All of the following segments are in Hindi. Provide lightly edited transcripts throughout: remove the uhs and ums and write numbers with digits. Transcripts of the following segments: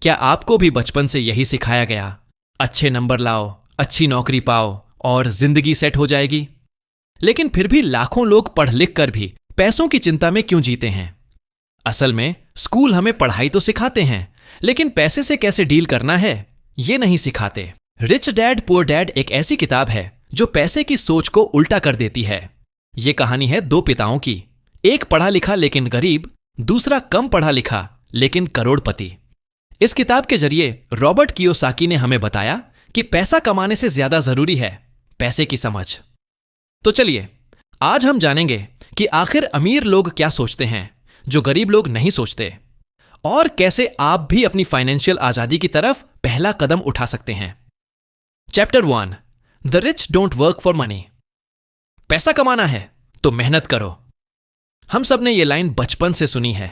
क्या आपको भी बचपन से यही सिखाया गया, अच्छे नंबर लाओ, अच्छी नौकरी पाओ और जिंदगी सेट हो जाएगी? लेकिन फिर भी लाखों लोग पढ़ लिख कर भी पैसों की चिंता में क्यों जीते हैं? असल में स्कूल हमें पढ़ाई तो सिखाते हैं, लेकिन पैसे से कैसे डील करना है ये नहीं सिखाते। रिच डैड पुअर डैड एक ऐसी किताब है जो पैसे की सोच को उल्टा कर देती है। ये कहानी है दो पिताओं की, एक पढ़ा लिखा लेकिन गरीब, दूसरा कम पढ़ा लिखा लेकिन करोड़पति। इस किताब के जरिए रॉबर्ट कियोसाकी ने हमें बताया कि पैसा कमाने से ज्यादा जरूरी है पैसे की समझ। तो चलिए आज हम जानेंगे कि आखिर अमीर लोग क्या सोचते हैं जो गरीब लोग नहीं सोचते, और कैसे आप भी अपनी फाइनेंशियल आजादी की तरफ पहला कदम उठा सकते हैं। Chapter 1, the rich don't work for money. पैसा कमाना है तो मेहनत करो। हम सब ने यह लाइन बचपन से सुनी है,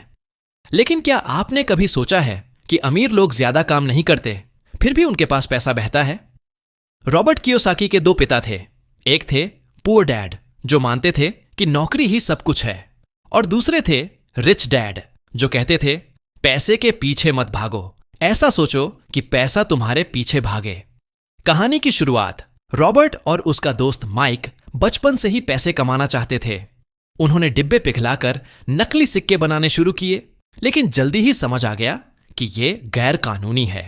लेकिन क्या आपने कभी सोचा है कि अमीर लोग ज्यादा काम नहीं करते फिर भी उनके पास पैसा बहता है? रॉबर्ट कियोसाकी के दो पिता थे। एक थे पुअर डैड जो मानते थे कि नौकरी ही सब कुछ है, और दूसरे थे रिच डैड जो कहते थे पैसे के पीछे मत भागो, ऐसा सोचो कि पैसा तुम्हारे पीछे भागे। कहानी की शुरुआत, रॉबर्ट और उसका दोस्त माइक बचपन से ही पैसे कमाना चाहते थे। उन्होंने डिब्बे पिघलाकर नकली सिक्के बनाने शुरू किए, लेकिन जल्दी ही समझ आ गया कि यह गैर कानूनी है।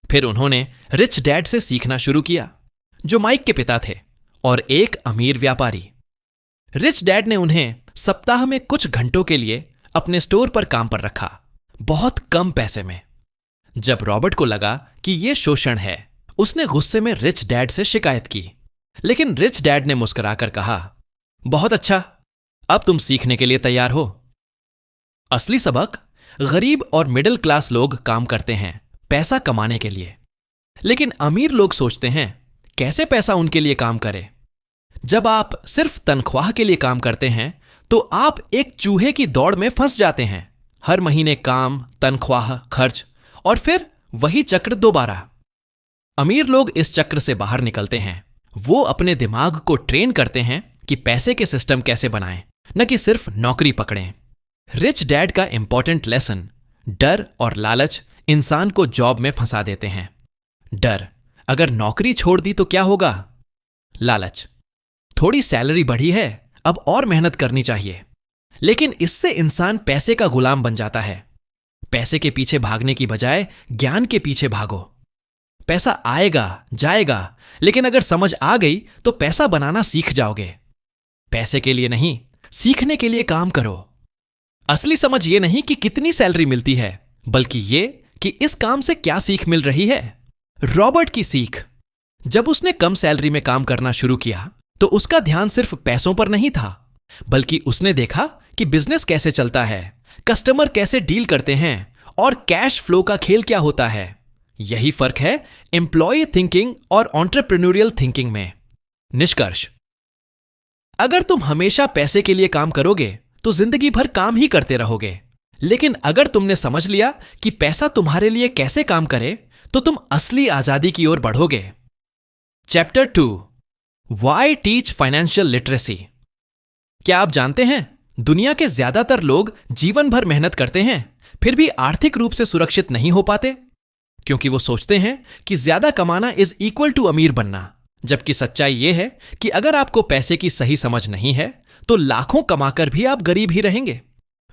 फिर उन्होंने रिच डैड से सीखना शुरू किया जो माइक के पिता थे और एक अमीर व्यापारी। रिच डैड ने उन्हें सप्ताह में कुछ घंटों के लिए अपने स्टोर पर काम पर रखा, बहुत कम पैसे में। जब रॉबर्ट को लगा कि यह शोषण है, उसने गुस्से में रिच डैड से शिकायत की, लेकिन रिच डैड ने मुस्कुराकर कहा, बहुत अच्छा, अब तुम सीखने के लिए तैयार हो। असली सबक, गरीब और मिडिल क्लास लोग काम करते हैं पैसा कमाने के लिए, लेकिन अमीर लोग सोचते हैं कैसे पैसा उनके लिए काम करे। जब आप सिर्फ तनख्वाह के लिए काम करते हैं तो आप एक चूहे की दौड़ में फंस जाते हैं। हर महीने काम, तनख्वाह, खर्च और फिर वही चक्र दोबारा। अमीर लोग इस चक्र से बाहर निकलते हैं। वो अपने दिमाग को ट्रेन करते हैं कि पैसे के सिस्टम कैसे बनाएं, न कि सिर्फ नौकरी पकड़ें। रिच डैड का इंपॉर्टेंट लेसन, डर और लालच इंसान को जॉब में फंसा देते हैं। डर, अगर नौकरी छोड़ दी तो क्या होगा? लालच, थोड़ी सैलरी बढ़ी है, अब और मेहनत करनी चाहिए। लेकिन इससे इंसान पैसे का गुलाम बन जाता है। पैसे के पीछे भागने की बजाय ज्ञान के पीछे भागो। पैसा आएगा जाएगा, लेकिन अगर समझ आ गई तो पैसा बनाना सीख जाओगे। पैसे के लिए नहीं, सीखने के लिए काम करो। असली समझ ये नहीं कि कितनी सैलरी मिलती है, बल्कि ये कि इस काम से क्या सीख मिल रही है। रॉबर्ट की सीख, जब उसने कम सैलरी में काम करना शुरू किया तो उसका ध्यान सिर्फ पैसों पर नहीं था, बल्कि उसने देखा कि बिजनेस कैसे चलता है, कस्टमर कैसे डील करते हैं और कैश फ्लो का खेल क्या होता है। यही फर्क है एम्प्लॉय थिंकिंग और एंटरप्रेन्योरियल थिंकिंग में। निष्कर्ष, अगर तुम हमेशा पैसे के लिए काम करोगे तो जिंदगी भर काम ही करते रहोगे, लेकिन अगर तुमने समझ लिया कि पैसा तुम्हारे लिए कैसे काम करे तो तुम असली आजादी की ओर बढ़ोगे। Chapter 2, why teach financial literacy. क्या आप जानते हैं दुनिया के ज्यादातर लोग जीवन भर मेहनत करते हैं फिर भी आर्थिक रूप से सुरक्षित नहीं हो पाते, क्योंकि वो सोचते हैं कि ज्यादा कमाना इज इक्वल टू अमीर बनना। जबकि सच्चाई यह है कि अगर आपको पैसे की सही समझ नहीं है तो लाखों कमाकर भी आप गरीब ही रहेंगे।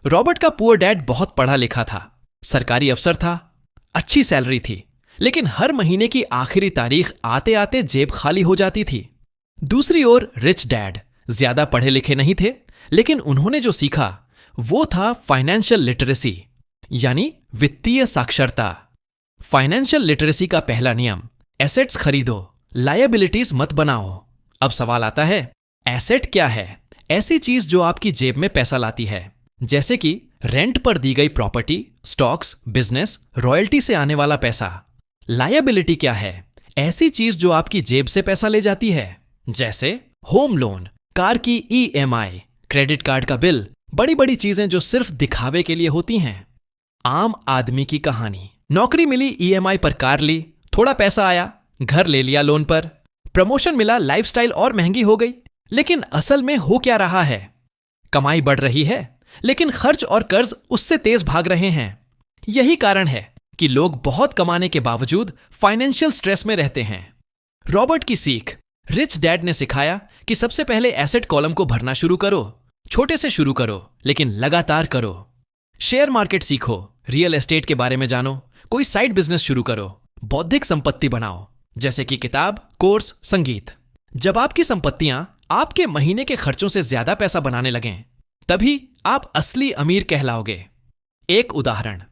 रॉबर्ट का पुअर डैड बहुत पढ़ा लिखा था, सरकारी अफसर था, अच्छी सैलरी थी, लेकिन हर महीने की आखिरी तारीख आते आते जेब खाली हो जाती थी। दूसरी ओर रिच डैड ज्यादा पढ़े लिखे नहीं थे, लेकिन उन्होंने जो सीखा वो था फाइनेंशियल लिटरेसी, यानी वित्तीय साक्षरता। फाइनेंशियल लिटरेसी का पहला नियम, एसेट्स खरीदो, लायबिलिटीज मत बनाओ। अब सवाल आता है, एसेट क्या है? ऐसी चीज जो आपकी जेब में पैसा लाती है, जैसे कि रेंट पर दी गई प्रॉपर्टी, स्टॉक्स, बिजनेस, रॉयल्टी से आने वाला पैसा। लायबिलिटी क्या है? ऐसी चीज जो आपकी जेब से पैसा ले जाती है, जैसे होम लोन, कार की EMI, क्रेडिट कार्ड का बिल, बड़ी बड़ी चीजें जो सिर्फ दिखावे के लिए होती हैं। आम आदमी की कहानी, नौकरी मिली, EMI पर कार ली, थोड़ा पैसा आया, घर ले लिया लोन पर, प्रमोशन मिला, लाइफस्टाइल और महंगी हो गई। लेकिन असल में हो क्या रहा है? कमाई बढ़ रही है, लेकिन खर्च और कर्ज उससे तेज भाग रहे हैं। यही कारण है कि लोग बहुत कमाने के बावजूद फाइनेंशियल स्ट्रेस में रहते हैं। रॉबर्ट की सीख, रिच डैड ने सिखाया कि सबसे पहले एसेट कॉलम को भरना शुरू करो। छोटे से शुरू करो, लेकिन लगातार करो। शेयर मार्केट सीखो, रियल एस्टेट के बारे में जानो, कोई साइड बिजनेस शुरू करो, बौद्धिक संपत्ति बनाओ, जैसे कि किताब, कोर्स, संगीत। जब आपकी संपत्तियां आपके महीने के खर्चों से ज्यादा पैसा बनाने लगें, तभी आप असली अमीर कहलाओगे। एक उदाहरण,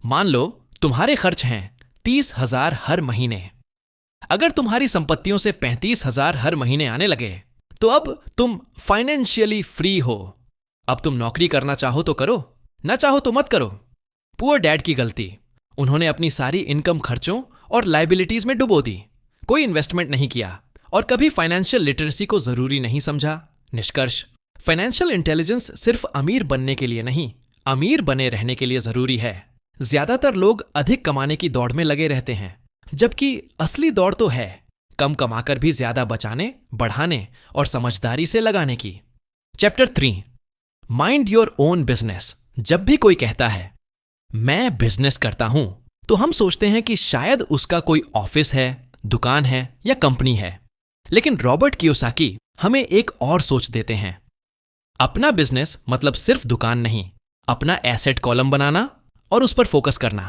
मान लो तुम्हारे खर्च हैं 30,000 हर महीने। अगर तुम्हारी संपत्तियों से 35,000 हर महीने आने लगे, तो अब तुम फाइनेंशियली फ्री हो। अब तुम नौकरी करना चाहो तो करो, ना चाहो तो मत करो। पुअर डैड की गलती, उन्होंने अपनी सारी इनकम खर्चों और लायबिलिटीज में डुबो दी, कोई इन्वेस्टमेंट नहीं किया और कभी फाइनेंशियल लिटरेसी को जरूरी नहीं समझा। निष्कर्ष, फाइनेंशियल इंटेलिजेंस सिर्फ अमीर बनने के लिए नहीं, अमीर बने रहने के लिए जरूरी है। ज्यादातर लोग अधिक कमाने की दौड़ में लगे रहते हैं, जबकि असली दौड़ तो है कम कमाकर भी ज्यादा बचाने, बढ़ाने और समझदारी से लगाने की। Chapter 3, mind your own business. जब भी कोई कहता है मैं बिजनेस करता हूं, तो हम सोचते हैं कि शायद उसका कोई ऑफिस है, दुकान है या कंपनी है। लेकिन रॉबर्ट कियोसाकी हमें एक और सोच देते हैं। अपना बिजनेस मतलब सिर्फ दुकान नहीं, अपना एसेट कॉलम बनाना और उस पर फोकस करना।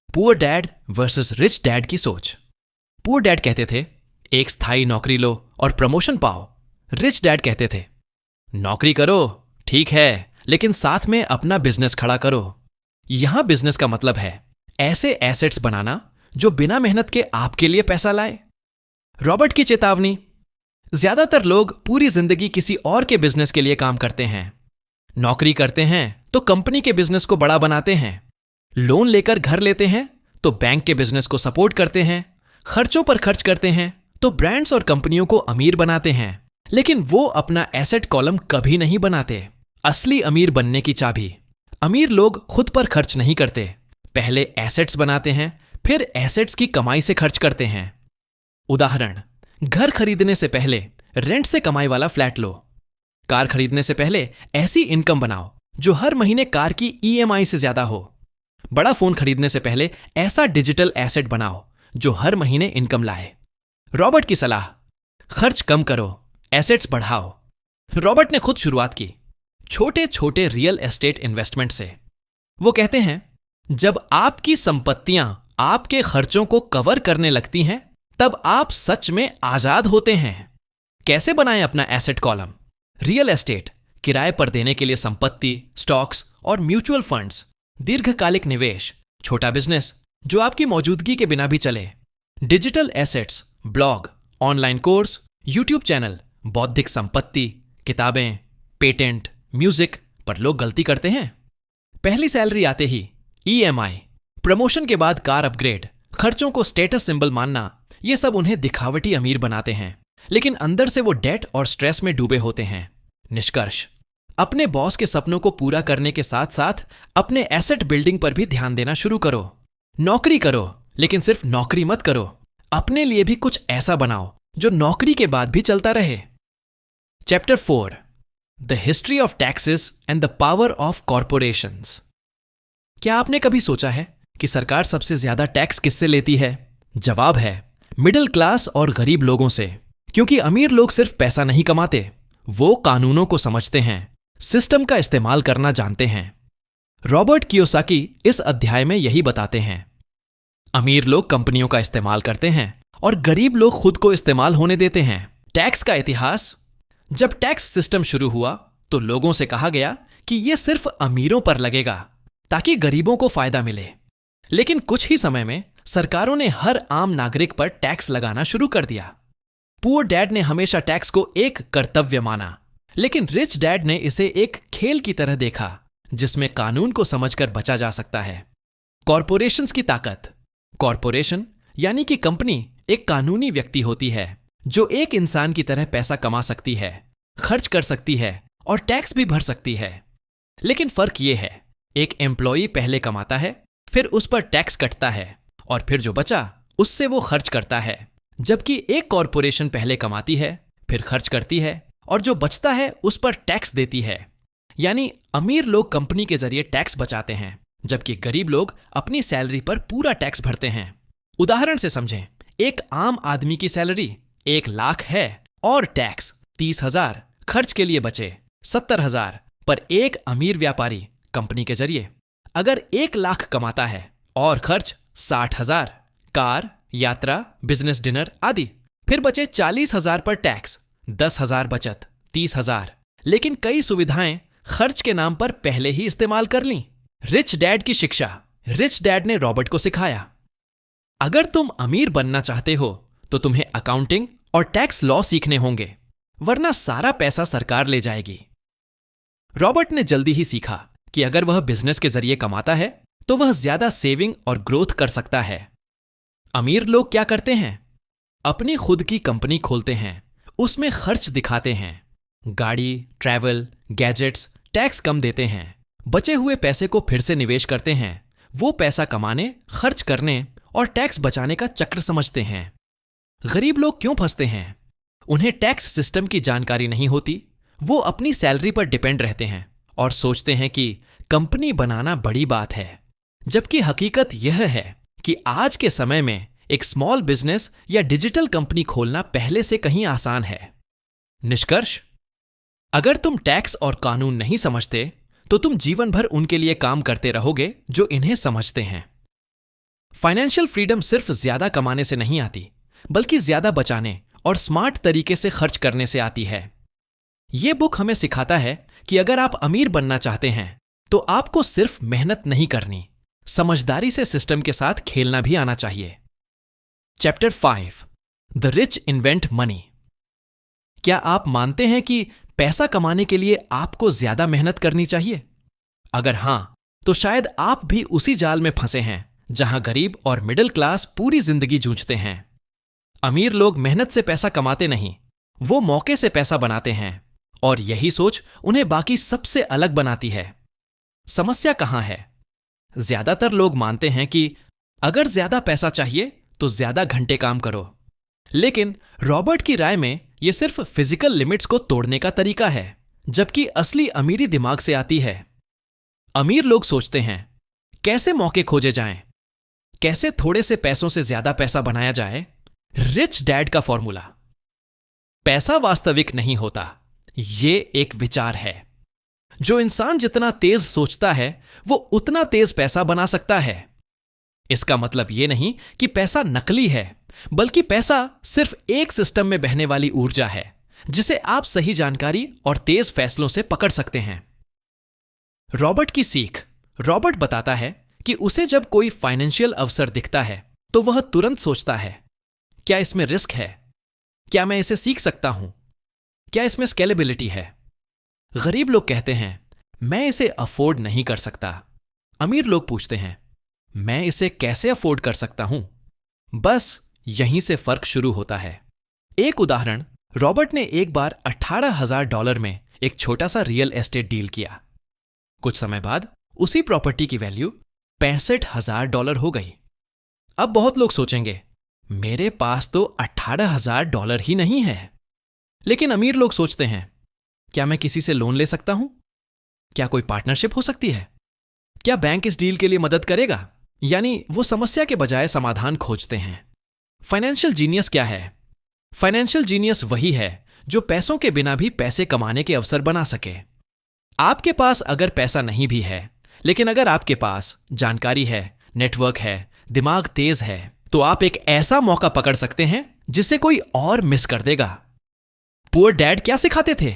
Poor dad versus rich dad की सोच। पुअर डैड कहते थे एक स्थायी नौकरी लो और प्रमोशन पाओ। रिच डैड कहते थे नौकरी करो, ठीक है, लेकिन साथ में अपना बिजनेस खड़ा करो। यहां बिजनेस का मतलब है ऐसे एसेट्स बनाना जो बिना मेहनत के आपके लिए पैसा लाए। रॉबर्ट की चेतावनी, ज्यादातर लोग पूरी जिंदगी किसी और के बिजनेस के लिए काम करते हैं। नौकरी करते हैं तो कंपनी के बिजनेस को बड़ा बनाते हैं, लोन लेकर घर लेते हैं तो बैंक के बिजनेस को सपोर्ट करते हैं, खर्चों पर खर्च करते हैं तो ब्रांड्स और कंपनियों को अमीर बनाते हैं, लेकिन वो अपना एसेट कॉलम कभी नहीं बनाते। असली अमीर बनने की चाबी, अमीर लोग खुद पर खर्च नहीं करते, पहले एसेट्स बनाते हैं, फिर एसेट्स की कमाई से खर्च करते हैं। उदाहरण, घर खरीदने से पहले रेंट से कमाई वाला फ्लैट लो। कार खरीदने से पहले ऐसी इनकम बनाओ जो हर महीने कार की ईएमआई से ज्यादा हो। बड़ा फोन खरीदने से पहले ऐसा डिजिटल एसेट बनाओ जो हर महीने इनकम लाए। रॉबर्ट की सलाह, खर्च कम करो, एसेट्स बढ़ाओ। रॉबर्ट ने खुद शुरुआत की छोटे छोटे रियल एस्टेट इन्वेस्टमेंट से। वो कहते हैं जब आपकी संपत्तियां आपके खर्चों को कवर करने लगती हैं, तब आप सच में आजाद होते हैं। कैसे बनाएं अपना एसेट कॉलम? रियल एस्टेट, किराए पर देने के लिए संपत्ति, स्टॉक्स और म्यूचुअल फंड्स, दीर्घकालिक निवेश, छोटा बिजनेस जो आपकी मौजूदगी के बिना भी चले, digital assets, blog, online course, YouTube channel, बौद्धिक संपत्ति, किताबें, पेटेंट, म्यूजिक। पर लोग गलती करते हैं, पहली सैलरी आते ही ईएमआई, प्रमोशन के बाद कार अपग्रेड, खर्चों को स्टेटस सिंबल मानना, ये सब उन्हें दिखावटी अमीर बनाते हैं, लेकिन अंदर से वो डेट और स्ट्रेस में डूबे होते हैं। निष्कर्ष, अपने बॉस के सपनों को पूरा करने के साथ साथ अपने एसेट बिल्डिंग पर भी ध्यान देना शुरू करो। नौकरी करो, लेकिन सिर्फ नौकरी मत करो, अपने लिए भी कुछ ऐसा बनाओ जो नौकरी के बाद भी चलता रहे। Chapter 4, the history of taxes and the power of corporations. क्या आपने कभी सोचा है कि सरकार सबसे ज्यादा टैक्स किससे लेती है? जवाब है मिडिल क्लास और गरीब लोगों से, क्योंकि अमीर लोग सिर्फ पैसा नहीं कमाते, वो कानूनों को समझते हैं, सिस्टम का इस्तेमाल करना जानते हैं। रॉबर्ट कियोसाकी इस अध्याय में यही बताते हैं। अमीर लोग कंपनियों का इस्तेमाल करते हैं और गरीब लोग खुद को इस्तेमाल होने देते हैं। टैक्स का इतिहास, जब टैक्स सिस्टम शुरू हुआ तो लोगों से कहा गया कि यह सिर्फ अमीरों पर लगेगा ताकि गरीबों को फायदा मिले। लेकिन कुछ ही समय में सरकारों ने हर आम नागरिक पर टैक्स लगाना शुरू कर दिया। पुअर डैड ने हमेशा टैक्स को एक कर्तव्य माना, लेकिन रिच डैड ने इसे एक खेल की तरह देखा जिसमें कानून को समझकर बचा जा सकता है। कॉरपोरेशंस की ताकत। कॉरपोरेशन यानी कि कंपनी एक कानूनी व्यक्ति होती है जो एक इंसान की तरह पैसा कमा सकती है, खर्च कर सकती है और टैक्स भी भर सकती है। लेकिन फर्क यह है, एक एम्प्लॉई पहले कमाता है, फिर उस पर टैक्स कटता है और फिर जो बचा उससे वो खर्च करता है, जबकि एक कॉरपोरेशन पहले कमाती है, फिर खर्च करती है और जो बचता है उस पर टैक्स देती है। यानी अमीर लोग कंपनी के जरिए टैक्स बचाते हैं जबकि गरीब लोग अपनी सैलरी पर पूरा टैक्स भरते हैं। उदाहरण से समझें, एक आम आदमी की सैलरी 1,00,000 है और टैक्स 30,000, खर्च के लिए बचे 70,000। पर एक अमीर व्यापारी कंपनी के जरिए अगर 1,00,000 कमाता है और खर्च 60,000, कार, यात्रा, बिजनेस डिनर आदि, फिर बचे 40,000 पर टैक्स, 10,000 बचत, 30,000। लेकिन कई सुविधाएं खर्च के नाम पर पहले ही इस्तेमाल कर लीं। रिच डैड की शिक्षा रिच डैड ने रॉबर्ट को सिखाया। अगर तुम अमीर बनना चाहते हो तो तुम्हें अकाउंटिंग और टैक्स लॉ सीखने होंगे, वरना सारा पैसा सरकार ले जाएगी। रॉबर्ट ने जल्दी ही सीखा कि अगर वह बिजनेस के जरिए कमाता है तो वह ज्यादा सेविंग और ग्रोथ कर सकता है। अमीर लोग क्या करते हैं? अपनी खुद की कंपनी खोलते हैं, उसमें खर्च दिखाते हैं, गाड़ी, ट्रैवल, गैजेट्स, टैक्स कम देते हैं, बचे हुए पैसे को फिर से निवेश करते हैं। वो पैसा कमाने, खर्च करने और टैक्स बचाने का चक्र समझते हैं। गरीब लोग क्यों फंसते हैं? उन्हें टैक्स सिस्टम की जानकारी नहीं होती। वो अपनी सैलरी पर डिपेंड रहते हैं और सोचते हैं कि कंपनी बनाना बड़ी बात है, जबकि हकीकत यह है कि आज के समय में एक स्मॉल बिजनेस या डिजिटल कंपनी खोलना पहले से कहीं आसान है। निष्कर्ष, अगर तुम टैक्स और कानून नहीं समझते तो तुम जीवन भर उनके लिए काम करते रहोगे जो इन्हें समझते हैं। फाइनेंशियल फ्रीडम सिर्फ ज्यादा कमाने से नहीं आती, बल्कि ज्यादा बचाने और स्मार्ट तरीके से खर्च करने से आती है। यह बुक हमें सिखाता है कि अगर आप अमीर बनना चाहते हैं तो आपको सिर्फ मेहनत नहीं करनी, समझदारी से सिस्टम के साथ खेलना भी आना चाहिए। Chapter 5 the rich invent money. क्या आप मानते हैं कि पैसा कमाने के लिए आपको ज्यादा मेहनत करनी चाहिए? अगर हां, तो शायद आप भी उसी जाल में फंसे हैं जहां गरीब और मिडिल क्लास पूरी जिंदगी जूझते हैं। अमीर लोग मेहनत से पैसा कमाते नहीं, वो मौके से पैसा बनाते हैं, और यही सोच उन्हें बाकी सबसे अलग बनाती है। समस्या कहां है? ज्यादातर लोग मानते हैं कि अगर ज्यादा पैसा चाहिए तो ज्यादा घंटे काम करो। लेकिन रॉबर्ट की राय में यह सिर्फ फिजिकल लिमिट्स को तोड़ने का तरीका है, जबकि असली अमीरी दिमाग से आती है। अमीर लोग सोचते हैं, कैसे मौके खोजे जाएं, कैसे थोड़े से पैसों से ज्यादा पैसा बनाया जाए। रिच डैड का फॉर्मूला। पैसा वास्तविक नहीं होता, ये एक विचार है। जो इंसान जितना तेज सोचता है वो उतना तेज पैसा बना सकता है। इसका मतलब यह नहीं कि पैसा नकली है, बल्कि पैसा सिर्फ एक सिस्टम में बहने वाली ऊर्जा है जिसे आप सही जानकारी और तेज फैसलों से पकड़ सकते हैं। रॉबर्ट की सीख। रॉबर्ट बताता है कि उसे जब कोई फाइनेंशियल अवसर दिखता है तो वह तुरंत सोचता है, क्या इसमें रिस्क है? क्या मैं इसे सीख सकता हूं? क्या इसमें स्केलेबिलिटी है? गरीब लोग कहते हैं, मैं इसे अफोर्ड नहीं कर सकता। अमीर लोग पूछते हैं, मैं इसे कैसे अफोर्ड कर सकता हूं? बस यहीं से फर्क शुरू होता है। एक उदाहरण, रॉबर्ट ने एक बार $18,000 में एक छोटा सा रियल एस्टेट डील किया। कुछ समय बाद उसी प्रॉपर्टी की वैल्यू $65,000 हो गई। अब बहुत लोग सोचेंगे, मेरे पास तो $18,000 ही नहीं है। लेकिन अमीर लोग सोचते हैं, क्या मैं किसी से लोन ले सकता हूं? क्या कोई पार्टनरशिप हो सकती है? क्या बैंक इस डील के लिए मदद करेगा? यानी वो समस्या के बजाय समाधान खोजते हैं। फाइनेंशियल जीनियस क्या है? फाइनेंशियल जीनियस वही है जो पैसों के बिना भी पैसे कमाने के अवसर बना सके। आपके पास अगर पैसा नहीं भी है, लेकिन अगर आपके पास जानकारी है, नेटवर्क है, दिमाग तेज है, तो आप एक ऐसा मौका पकड़ सकते हैं जिसे कोई और मिस कर देगा। पुअर डैड क्या सिखाते थे?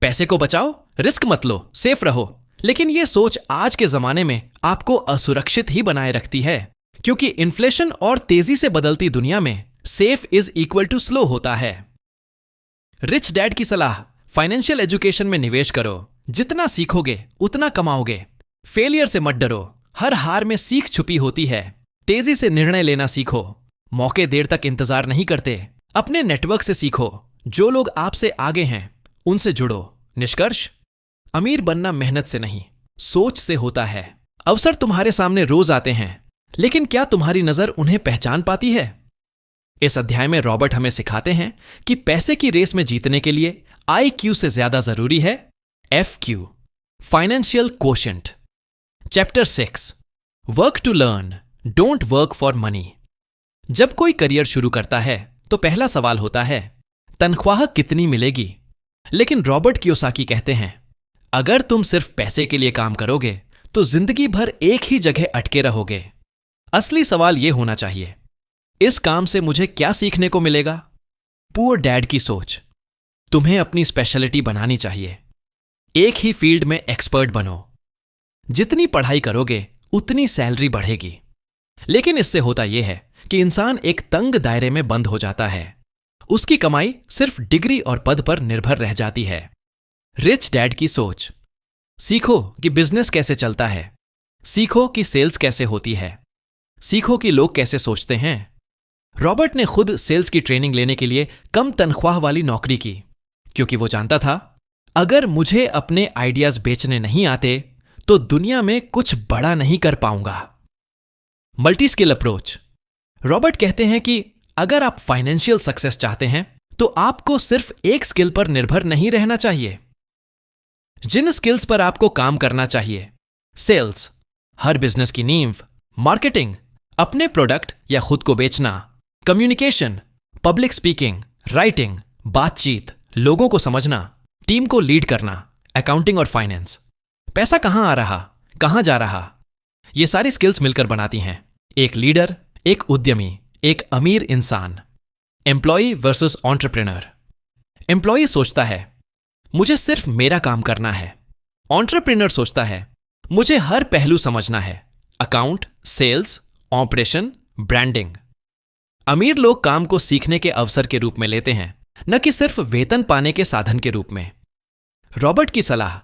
पैसे को बचाओ, रिस्क मत लो, सेफ रहो। लेकिन यह सोच आज के जमाने में आपको असुरक्षित ही बनाए रखती है, क्योंकि इन्फ्लेशन और तेजी से बदलती दुनिया में safe is equal to slow होता है। रिच डैड की सलाह, फाइनेंशियल एजुकेशन में निवेश करो। जितना सीखोगे उतना कमाओगे। फेलियर से मत डरो, हर हार में सीख छुपी होती है। तेजी से निर्णय लेना सीखो। मौके देर तक इंतजार नहीं करते। अपने नेटवर्क से सीखो। जो लोग आपसे आगे हैं उनसे जुड़ो। निष्कर्ष, अमीर बनना मेहनत से नहीं, सोच से होता है। अवसर तुम्हारे सामने रोज आते हैं, लेकिन क्या तुम्हारी नजर उन्हें पहचान पाती है? इस अध्याय में रॉबर्ट हमें सिखाते हैं कि पैसे की रेस में जीतने के लिए IQ से ज्यादा जरूरी है FQ, financial quotient. Chapter 6 work to learn, don't work for money. जब कोई करियर शुरू करता है तो पहला सवाल होता है, तनख्वाह कितनी मिलेगी? लेकिन रॉबर्ट कियोसाकी कहते हैं, अगर तुम सिर्फ पैसे के लिए काम करोगे तो जिंदगी भर एक ही जगह अटके रहोगे। असली सवाल यह होना चाहिए, इस काम से मुझे क्या सीखने को मिलेगा? पुअर डैड की सोच, तुम्हें अपनी स्पेशलिटी बनानी चाहिए। एक ही फील्ड में एक्सपर्ट बनो। जितनी पढ़ाई करोगे उतनी सैलरी बढ़ेगी। लेकिन इससे होता यह है कि इंसान एक तंग दायरे में बंद हो जाता है। उसकी कमाई सिर्फ डिग्री और पद पर निर्भर रह जाती है। रिच डैड की सोच, सीखो कि बिजनेस कैसे चलता है, सीखो कि सेल्स कैसे होती है, सीखो कि लोग कैसे सोचते हैं। रॉबर्ट ने खुद सेल्स की ट्रेनिंग लेने के लिए कम तनख्वाह वाली नौकरी की, क्योंकि वो जानता था, अगर मुझे अपने आइडियाज बेचने नहीं आते तो दुनिया में कुछ बड़ा नहीं कर पाऊंगा। मल्टी स्किल अप्रोच, रॉबर्ट कहते हैं कि अगर आप फाइनेंशियल सक्सेस चाहते हैं तो आपको सिर्फ एक स्किल पर निर्भर नहीं रहना चाहिए। जिन स्किल्स पर आपको काम करना चाहिए, सेल्स, हर बिजनेस की नींव, मार्केटिंग, अपने प्रोडक्ट या खुद को बेचना, कम्युनिकेशन, पब्लिक स्पीकिंग, राइटिंग, बातचीत, लोगों को समझना, टीम को लीड करना, अकाउंटिंग और फाइनेंस। पैसा कहां आ रहा, कहां जा रहा, ये सारी स्किल्स मिलकर बनाती हैं एक लीडर, एक उद्यमी, एक अमीर इंसान। Employ versus entrepreneur. एम्प्लॉय सोचता है, मुझे सिर्फ मेरा काम करना है। एंटरप्रेन्योर सोचता है, मुझे हर पहलू समझना है, अकाउंट, सेल्स, ऑपरेशन, ब्रांडिंग। अमीर लोग काम को सीखने के अवसर के रूप में लेते हैं, न कि सिर्फ वेतन पाने के साधन के रूप में। रॉबर्ट की सलाह,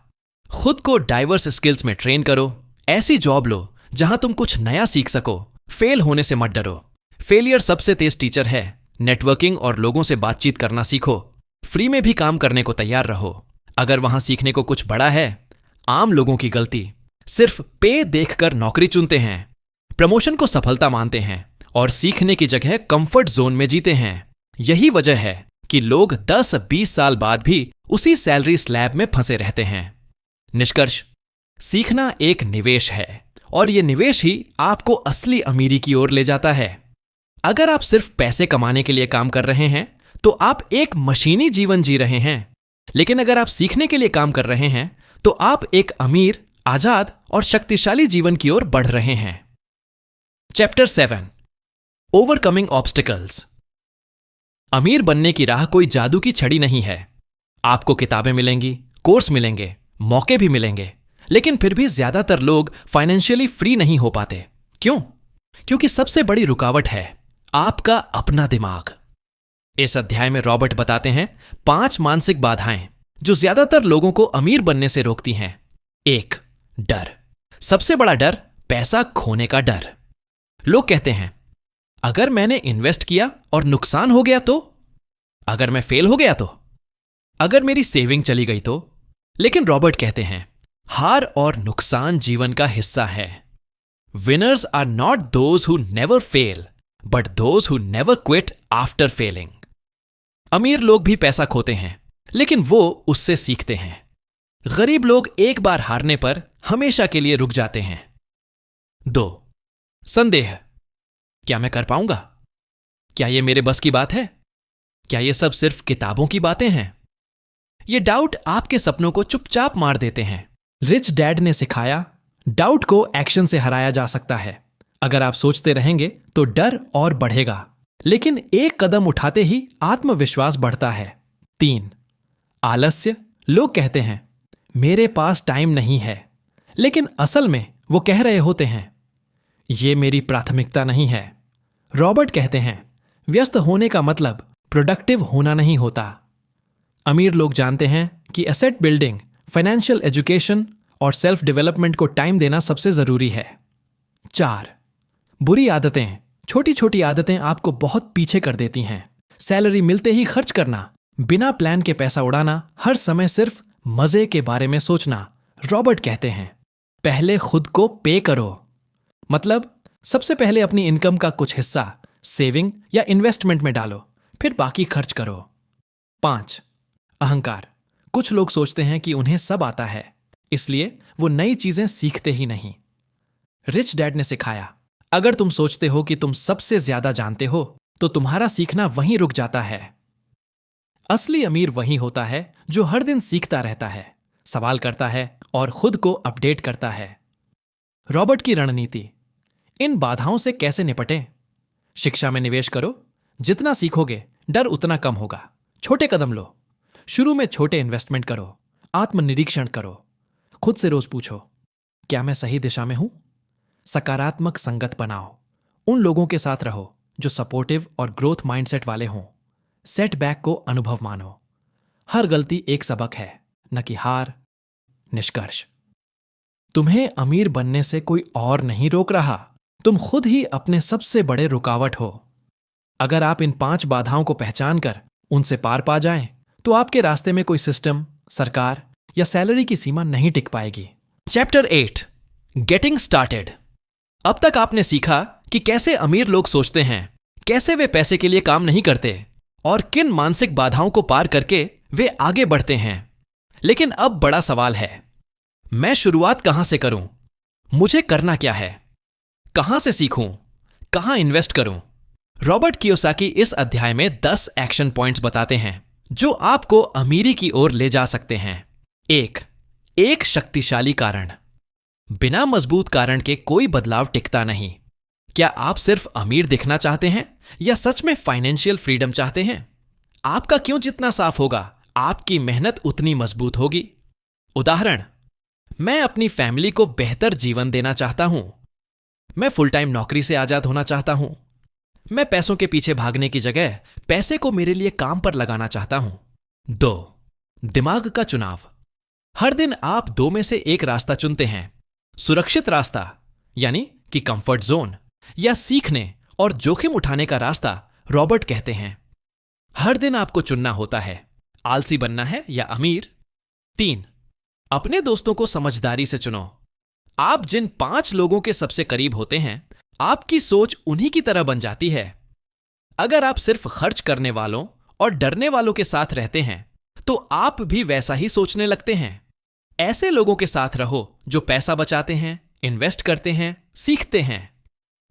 खुद को डाइवर्स स्किल्स में ट्रेन करो, ऐसी जॉब लो जहां तुम कुछ नया सीख सको, फेल होने से मत डरो। फेलियर सबसे तेज टीचर है। नेटवर्किंग और लोगों से बातचीत करना सीखो। फ्री में भी काम करने को तैयार रहो, अगर वहां सीखने को कुछ बड़ा है। आम लोगों की गलती, सिर्फ पे देखकर नौकरी चुनते हैं, प्रमोशन को सफलता मानते हैं और सीखने की जगह कंफर्ट जोन में जीते हैं। यही वजह है कि लोग 10-20 साल बाद भी उसी सैलरी स्लैब में फंसे रहते हैं। निष्कर्ष, सीखना एक निवेश है और यह निवेश ही आपको असली अमीरी की ओर ले जाता है। अगर आप सिर्फ पैसे कमाने के लिए काम कर रहे हैं तो आप एक मशीनी जीवन जी रहे हैं। लेकिन अगर आप सीखने के लिए काम कर रहे हैं तो आप एक अमीर, आजाद और शक्तिशाली जीवन की ओर बढ़ रहे हैं। Chapter 7, overcoming obstacles. अमीर बनने की राह कोई जादू की छड़ी नहीं है। आपको किताबें मिलेंगी, कोर्स मिलेंगे, मौके भी मिलेंगे, लेकिन फिर भी ज्यादातर लोग फाइनेंशियली फ्री नहीं हो पाते। क्यों? क्योंकि सबसे बड़ी रुकावट है आपका अपना दिमाग। इस अध्याय में रॉबर्ट बताते हैं 5 मानसिक बाधाएं जो ज्यादातर लोगों को अमीर बनने से रोकती हैं। 1, डर। सबसे बड़ा डर पैसा खोने का डर। लोग कहते हैं, अगर मैंने इन्वेस्ट किया और नुकसान हो गया तो, अगर मैं फेल हो गया तो, अगर मेरी सेविंग चली गई तो। लेकिन रॉबर्ट कहते हैं, हार और नुकसान जीवन का हिस्सा है। Winners are not those who never fail but those who never quit after failing. अमीर लोग भी पैसा खोते हैं, लेकिन वो उससे सीखते हैं। गरीब लोग एक बार हारने पर हमेशा के लिए रुक जाते हैं। 2, संदेह। क्या मैं कर पाऊंगा? क्या यह मेरे बस की बात है? क्या यह सब सिर्फ किताबों की बातें हैं? ये डाउट आपके सपनों को चुपचाप मार देते हैं। रिच डैड ने सिखाया, डाउट को एक्शन से हराया जा सकता है। अगर आप सोचते रहेंगे तो डर और बढ़ेगा, लेकिन एक कदम उठाते ही आत्मविश्वास बढ़ता है। 3, आलस्य। लोग कहते हैं, मेरे पास टाइम नहीं है, लेकिन असल में वो कह रहे होते हैं, ये मेरी प्राथमिकता नहीं है। रॉबर्ट कहते हैं, व्यस्त होने का मतलब प्रोडक्टिव होना नहीं होता। अमीर लोग जानते हैं कि एसेट बिल्डिंग, फाइनेंशियल एजुकेशन और सेल्फ डेवलपमेंट को टाइम देना सबसे जरूरी है। 4, बुरी आदतें। छोटी छोटी आदतें आपको बहुत पीछे कर देती हैं। सैलरी मिलते ही खर्च करना, बिना प्लान के पैसा उड़ाना, हर समय सिर्फ मजे के बारे में सोचना। रॉबर्ट कहते हैं, पहले खुद को पे करो। मतलब सबसे पहले अपनी इनकम का कुछ हिस्सा सेविंग या इन्वेस्टमेंट में डालो, फिर बाकी खर्च करो। 5, अहंकार। कुछ लोग सोचते हैं कि उन्हें सब आता है, इसलिए वो नई चीजें सीखते ही नहीं। रिच डैड ने सिखाया, अगर तुम सोचते हो कि तुम सबसे ज्यादा जानते हो तो तुम्हारा सीखना वहीं रुक जाता है। असली अमीर वही होता है जो हर दिन सीखता रहता है, सवाल करता है और खुद को अपडेट करता है। रॉबर्ट की रणनीति। इन बाधाओं से कैसे निपटें? शिक्षा में निवेश करो, जितना सीखोगे डर उतना कम होगा। छोटे कदम लो, शुरू में छोटे इन्वेस्टमेंट करो, आत्मनिरीक्षण करो, खुद से रोज पूछो, क्या मैं सही दिशा में हूं? सकारात्मक संगत बनाओ, उन लोगों के साथ रहो जो सपोर्टिव और ग्रोथ माइंडसेट वाले हों। सेटबैक को अनुभव मानो, हर गलती एक सबक है, न कि हार। निष्कर्ष, तुम्हें अमीर बनने से कोई और नहीं रोक रहा, तुम खुद ही अपने सबसे बड़े रुकावट हो। अगर आप इन 5 बाधाओं को पहचान कर उनसे पार पा जाएं, तो आपके रास्ते में कोई सिस्टम, सरकार या सैलरी की सीमा नहीं टिक पाएगी। Chapter 8, getting started. अब तक आपने सीखा कि कैसे अमीर लोग सोचते हैं, कैसे वे पैसे के लिए काम नहीं करते और किन मानसिक बाधाओं को पार करके वे आगे बढ़ते हैं। लेकिन अब बड़ा सवाल है, मैं शुरुआत कहां से करूं? मुझे करना क्या है? कहां से सीखूं? कहां इन्वेस्ट करूं? रॉबर्ट कियोसाकी इस अध्याय में 10 एक्शन पॉइंट्स बताते हैं जो आपको अमीरी की ओर ले जा सकते हैं। एक शक्तिशाली कारण। बिना मजबूत कारण के कोई बदलाव टिकता नहीं। क्या आप सिर्फ अमीर दिखना चाहते हैं या सच में फाइनेंशियल फ्रीडम चाहते हैं? आपका क्यों जितना साफ होगा, आपकी मेहनत उतनी मजबूत होगी। उदाहरण, मैं अपनी फैमिली को बेहतर जीवन देना चाहता हूं। मैं फुल टाइम नौकरी से आजाद होना चाहता हूं। मैं पैसों के पीछे भागने की जगह पैसे को मेरे लिए काम पर लगाना चाहता हूं। 2, दिमाग का चुनाव। हर दिन आप 2 में से एक रास्ता चुनते हैं, सुरक्षित रास्ता यानी कि कंफर्ट जोन, या सीखने और जोखिम उठाने का रास्ता, रॉबर्ट कहते हैं। हर दिन आपको चुनना होता है, आलसी बनना है या अमीर। 3, अपने दोस्तों को समझदारी से चुनो। आप जिन 5 लोगों के सबसे करीब होते हैं, आपकी सोच उन्हीं की तरह बन जाती है। अगर आप सिर्फ खर्च करने वालों और डरने वालों के साथ रहते हैं, तो आप भी वैसा ही सोचने लगते हैं। ऐसे लोगों के साथ रहो जो पैसा बचाते हैं, इन्वेस्ट करते हैं, सीखते हैं।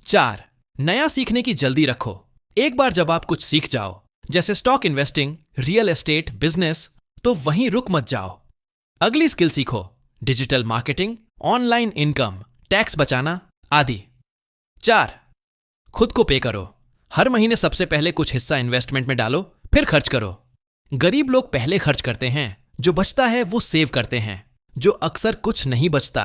4, नया सीखने की जल्दी रखो। एक बार जब आप कुछ सीख जाओ, जैसे stock investing, real estate, business, तो वहीं रुक मत जाओ। अगली स्किल सीखो, digital marketing, online income, tax बचाना आदि। 4, खुद को पे करो। हर महीने सबसे पहले कुछ हिस्सा इन्वेस्टमेंट में डालो, फिर खर्च करो। गरीब लोग पहले खर्च करते हैं, जो बचता है वो सेव करते हैं, जो अक्सर कुछ नहीं बचता।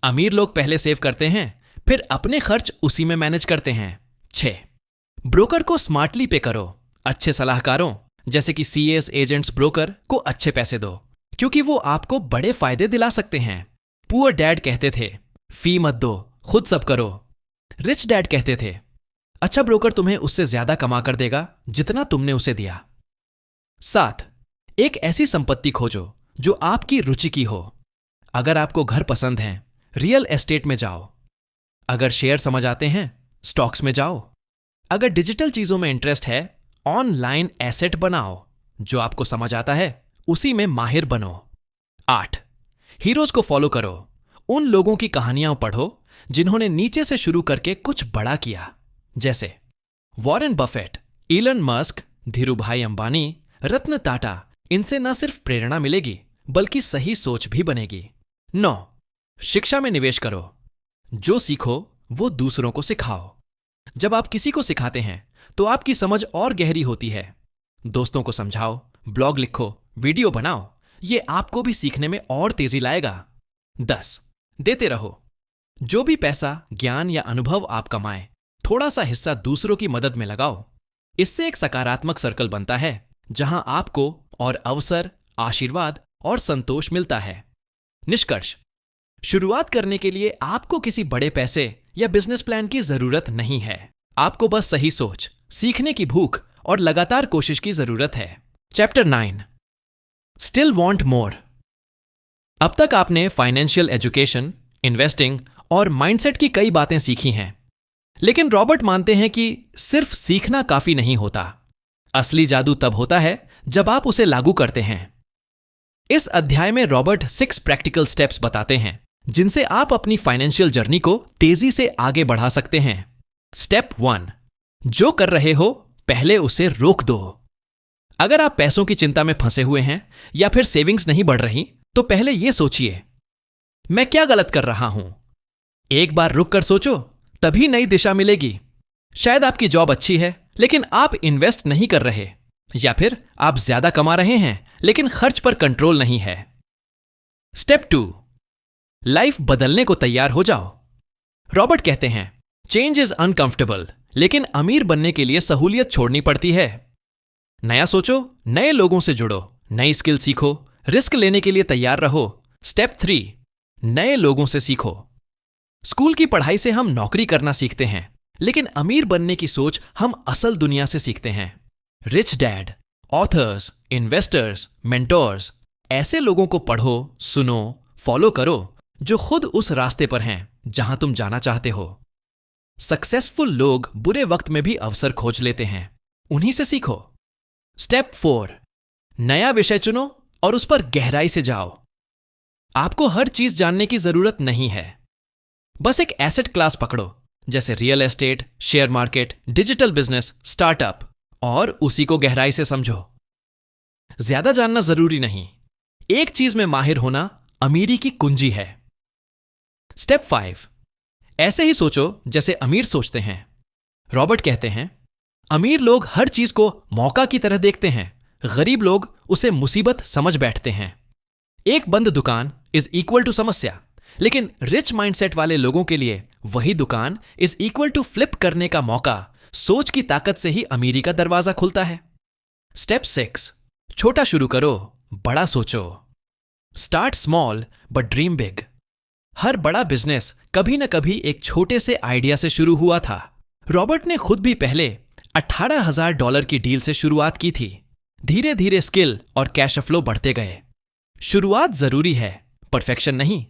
अमीर लोग पहले सेव करते हैं, फिर अपने खर्च उसी में मैनेज करते हैं। 6, ब्रोकर को स्मार्टली पे करो। अच्छे सलाहकारों जैसे कि सीएस, एजेंट्स, ब्रोकर को अच्छे पैसे दो, क्योंकि वो आपको बड़े फायदे दिला सकते हैं। पुअर डैड कहते थे, फी मत दो, खुद सब करो। रिच डैड कहते थे, अच्छा ब्रोकर तुम्हें उससे ज्यादा कमा कर देगा जितना तुमने उसे दिया। 7, एक ऐसी संपत्ति खोजो जो आपकी रुचि की हो। अगर आपको घर पसंद है, रियल एस्टेट में जाओ। अगर शेयर समझ आते हैं, स्टॉक्स में जाओ। अगर डिजिटल चीजों में इंटरेस्ट है, ऑनलाइन एसेट बनाओ। जो आपको समझ आता है उसी में माहिर बनो। 8, हीरोज को फॉलो करो। उन लोगों की कहानियां पढ़ो जिन्होंने नीचे से शुरू करके कुछ बड़ा किया, जैसे Warren Buffett, Elon Musk, Dhirubhai Ambani, Ratan Tata. इनसे न सिर्फ प्रेरणा मिलेगी बल्कि सही सोच भी बनेगी। 9, शिक्षा में निवेश करो। जो सीखो वो दूसरों को सिखाओ। जब आप किसी को सिखाते हैं तो आपकी समझ और गहरी होती है। दोस्तों को समझाओ, ब्लॉग लिखो, वीडियो बनाओ, ये आपको भी सीखने में और तेजी लाएगा। 10, देते रहो। जो भी पैसा, ज्ञान या अनुभव आप कमाएं, थोड़ा सा हिस्सा दूसरों की मदद में लगाओ। इससे एक सकारात्मक सर्कल बनता है जहां आपको और अवसर, आशीर्वाद और संतोष मिलता है। निष्कर्ष, शुरुआत करने के लिए आपको किसी बड़े पैसे या बिजनेस प्लान की जरूरत नहीं है। आपको बस सही सोच, सीखने की भूख और लगातार कोशिश की जरूरत है। Chapter 9, still want more. अब तक आपने फाइनेंशियल एजुकेशन, इन्वेस्टिंग और माइंडसेट की कई बातें सीखी हैं, लेकिन रॉबर्ट मानते हैं कि सिर्फ सीखना काफी नहीं होता। असली जादू तब होता है जब आप उसे लागू करते हैं। इस अध्याय में रॉबर्ट 6 प्रैक्टिकल स्टेप्स बताते हैं जिनसे आप अपनी फाइनेंशियल जर्नी को तेजी से आगे बढ़ा सकते हैं। स्टेप 1, जो कर रहे हो पहले उसे रोक दो। अगर आप पैसों की चिंता में फंसे हुए हैं या फिर सेविंग्स नहीं बढ़ रही, तो पहले यह सोचिए, मैं क्या गलत कर रहा हूं? एक बार रुक कर सोचो, तभी नई दिशा मिलेगी। शायद आपकी जॉब अच्छी है लेकिन आप इन्वेस्ट नहीं कर रहे, या फिर आप ज्यादा कमा रहे हैं लेकिन खर्च पर कंट्रोल नहीं है। स्टेप 2, लाइफ बदलने को तैयार हो जाओ। रॉबर्ट कहते हैं, चेंज इज अनकंफर्टेबल, लेकिन अमीर बनने के लिए सहूलियत छोड़नी पड़ती है। नया सोचो, नए लोगों से जुड़ो, नई स्किल सीखो, रिस्क लेने के लिए तैयार रहो। स्टेप 3, नए लोगों से सीखो। स्कूल की पढ़ाई से हम नौकरी करना सीखते हैं, लेकिन अमीर बनने की सोच हम असल दुनिया से सीखते हैं। Rich dad, authors, investors, mentors, ऐसे लोगों को पढ़ो, सुनो, फॉलो करो जो खुद उस रास्ते पर हैं जहां तुम जाना चाहते हो। सक्सेसफुल लोग बुरे वक्त में भी अवसर खोज लेते हैं, उन्हीं से सीखो। स्टेप 4, नया विषय चुनो और उस पर गहराई से जाओ। आपको हर चीज जानने की जरूरत नहीं है। बस एक एसेट क्लास पकड़ो, जैसे real estate, share market, digital business, startup, और उसी को गहराई से समझो। ज्यादा जानना जरूरी नहीं, एक चीज में माहिर होना अमीरी की कुंजी है। स्टेप 5, ऐसे ही सोचो जैसे अमीर सोचते हैं। रॉबर्ट कहते हैं, अमीर लोग हर चीज को मौका की तरह देखते हैं, गरीब लोग उसे मुसीबत समझ बैठते हैं। एक बंद दुकान इज इक्वल टू समस्या, लेकिन रिच माइंडसेट वाले लोगों के लिए वही दुकान इज इक्वल टू फ्लिप करने का मौका। सोच की ताकत से ही अमीरी का दरवाजा खुलता है। स्टेप 6, छोटा शुरू करो, बड़ा सोचो। Start small but dream big. हर बड़ा बिजनेस कभी न कभी एक छोटे से आइडिया से शुरू हुआ था। रॉबर्ट ने खुद भी पहले $18,000 की डील से शुरुआत की थी। धीरे धीरे स्किल और कैश फ्लो बढ़ते गए। शुरुआत जरूरी है, परफेक्शन नहीं।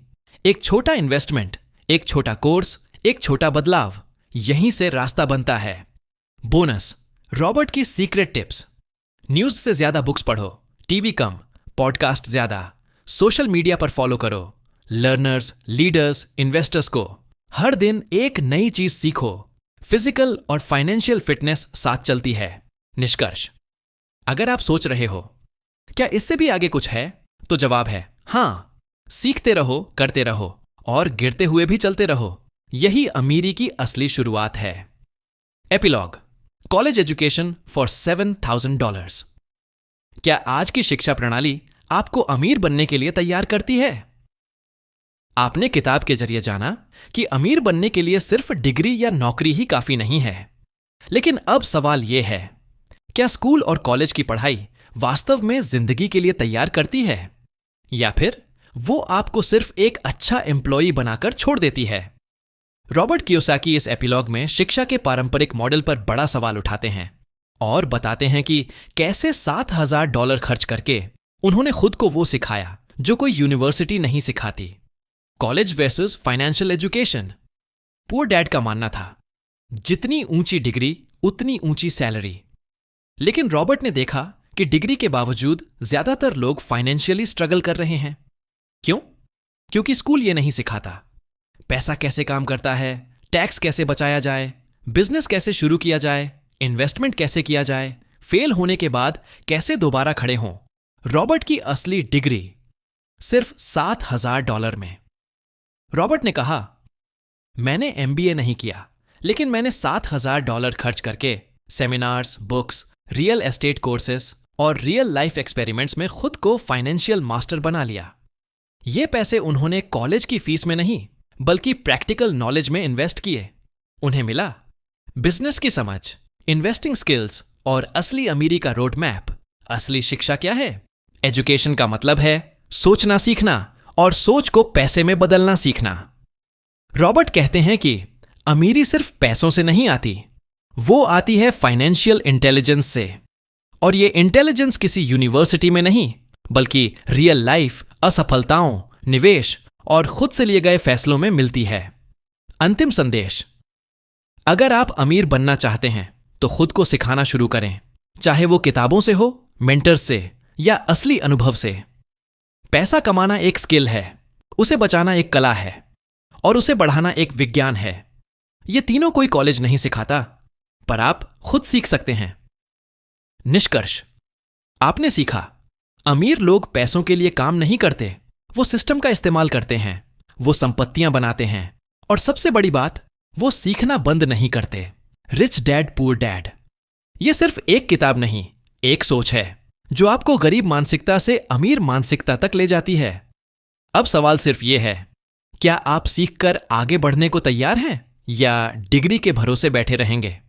एक छोटा इन्वेस्टमेंट, एक छोटा कोर्स, एक छोटा बदलाव, यहीं से रास्ता बनता है। बोनस, रॉबर्ट की सीक्रेट टिप्स। न्यूज से ज्यादा बुक्स पढ़ो, टीवी कम, पॉडकास्ट ज्यादा, सोशल मीडिया पर फॉलो करो, लर्नर्स, लीडर्स, इन्वेस्टर्स को। हर दिन एक नई चीज सीखो। फिजिकल और फाइनेंशियल फिटनेस साथ चलती है। निष्कर्ष, अगर आप सोच रहे हो क्या इससे भी आगे कुछ है, तो जवाब है हां। सीखते रहो, करते रहो और गिरते हुए भी चलते रहो। यही अमीरी की असली शुरुआत है। Epilogue, college education for $7,000। क्या आज की शिक्षा प्रणाली आपको अमीर बनने के लिए तैयार करती है? आपने किताब के जरिए जाना कि अमीर बनने के लिए सिर्फ डिग्री या नौकरी ही काफी नहीं है। लेकिन अब सवाल यह है, क्या स्कूल और कॉलेज की पढ़ाई वास्तव में जिंदगी के लिए तैयार करती है, या फिर वो आपको सिर्फ एक अच्छा एम्प्लॉई बनाकर छोड़ देती है? रॉबर्ट कियोसाकी इस एपिलॉग में शिक्षा के पारंपरिक मॉडल पर बड़ा सवाल उठाते हैं और बताते हैं कि कैसे $7,000 खर्च करके उन्होंने खुद को वो सिखाया जो कोई यूनिवर्सिटी नहीं सिखाती। College versus financial education. Poor dad का मानना था, जितनी ऊंची डिग्री उतनी ऊंची सैलरी। लेकिन रॉबर्ट ने देखा कि डिग्री के बावजूद ज्यादातर लोग फाइनेंशियली स्ट्रगल कर रहे हैं। क्यों? क्योंकि स्कूल ये नहीं सिखाता पैसा कैसे काम करता है, टैक्स कैसे बचाया जाए, बिजनेस कैसे शुरू किया जाए, इन्वेस्टमेंट कैसे किया जाए, फेल होने के बाद कैसे दोबारा खड़े हों। रॉबर्ट की असली डिग्री सिर्फ $7,000 में। रॉबर्ट ने कहा, मैंने MBA नहीं किया, लेकिन मैंने $7,000 खर्च करके seminars, books, real estate courses और रियल लाइफ एक्सपेरिमेंट्स में खुद को फाइनेंशियल मास्टर बना लिया। ये पैसे उन्होंने कॉलेज की फीस में नहीं, बल्कि प्रैक्टिकल नॉलेज में इन्वेस्ट किए। उन्हें मिला बिजनेस की समझ, इन्वेस्टिंग स्किल्स और असली अमीरी का रोड मैप। असली शिक्षा क्या है? एजुकेशन का मतलब है सोचना सीखना और सोच को पैसे में बदलना सीखना। रॉबर्ट कहते हैं कि अमीरी सिर्फ पैसों से नहीं आती, वो आती है फाइनेंशियल इंटेलिजेंस से। और ये इंटेलिजेंस किसी यूनिवर्सिटी में नहीं, बल्कि रियल लाइफ, असफलताओं, निवेश और खुद से लिए गए फैसलों में मिलती है। अंतिम संदेश, अगर आप अमीर बनना चाहते हैं तो खुद को सिखाना शुरू करें, चाहे वो किताबों से हो, मेंटर्स से या असली अनुभव से। पैसा कमाना एक स्किल है, उसे बचाना एक कला है और उसे बढ़ाना एक विज्ञान है। ये तीनों कोई कॉलेज नहीं सिखाता, पर आप खुद सीख सकते हैं। निष्कर्ष, आपने सीखा, अमीर लोग पैसों के लिए काम नहीं करते, वो सिस्टम का इस्तेमाल करते हैं, वो संपत्तियां बनाते हैं, और सबसे बड़ी बात, वो सीखना बंद नहीं करते। रिच डैड पुअर डैड, ये सिर्फ एक किताब नहीं, एक सोच है जो आपको गरीब मानसिकता से अमीर मानसिकता तक ले जाती है। अब सवाल सिर्फ ये है, क्या आप सीखकर आगे बढ़ने को तैयार हैं या डिग्री के भरोसे बैठे रहेंगे?